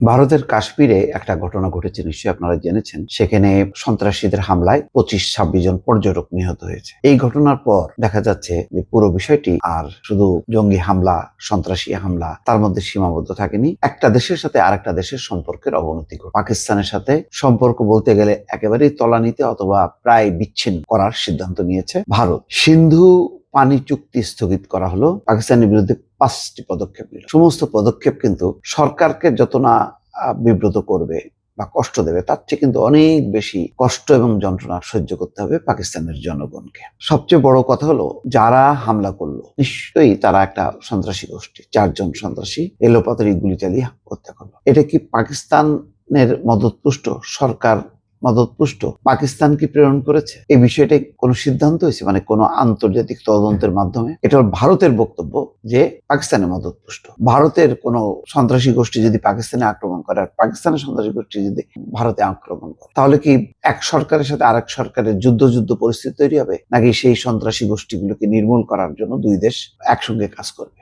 ভারতের কাশ্মীরে একটা ঘটনা ঘটেছে, নিশ্চয়ই আপনারা জেনেছেন। সেখানে সন্ত্রাসীদের হামলায় 25-26 জন পর্যটক নিহত হয়েছে। এই ঘটনার পর দেখা যাচ্ছে যে পুরো বিষয়টি আর শুধু জঙ্গি হামলা, সন্ত্রাসী হামলা তার মধ্যে সীমাবদ্ধ থাকেনি। একটা দেশের সাথে আরেকটা দেশের সম্পর্কের অবনতি ঘটে। পাকিস্তানের সাথে সম্পর্ক বলতে গেলে একেবারেই তলানিতে অথবা প্রায় বিচ্ছিন্ন করার সিদ্ধান্ত নিয়েছে ভারত। সিন্ধু পানি চুক্তি স্থগিত করা হলো, পাকিস্তানের বিরুদ্ধে 5টি পদক্ষেপ নিল। সমস্ত পদক্ষেপ কিন্তু সরকারকে যত না বিব্রত করবে বা কষ্ট দেবে, তার চেয়ে কিন্তু অনেক বেশি কষ্ট এবং যন্ত্রণা সহ্য করতে হবে পাকিস্তানের জনগণকে। সবচেয়ে বড় কথা হলো, যারা হামলা করলো নিশ্চয়ই তারা একটা সন্ত্রাসী গোষ্ঠী। 4 জন সন্ত্রাসী এলোপাতাড়ি গুলি চালিয়ে হত্যা করলো। এটা কি পাকিস্তানের মদতপুষ্ট সরকার মদতপুষ্ট পাকিস্তান কি প্রেরণ করেছে? এই বিষয়টা কোনো সিদ্ধান্ত হয়েছে, মানে কোনো আন্তর্জাতিক তদন্তের মাধ্যমে? এটা ভারতের বক্তব্য যে পাকিস্তানের মদতপুষ্ট। ভারতের কোনো সন্ত্রাসী গোষ্ঠী যদি পাকিস্তানে আক্রমণ করে আর পাকিস্তানের সন্ত্রাসী গোষ্ঠী যদি ভারতে আক্রমণ করে, তাহলে কি এক সরকারের সাথে আরেক সরকারের যুদ্ধ পরিস্থিতি তৈরি হবে, নাকি সেই সন্ত্রাসী গোষ্ঠীগুলোকে নির্মূল করার জন্য দুই দেশ একসঙ্গে কাজ করবে?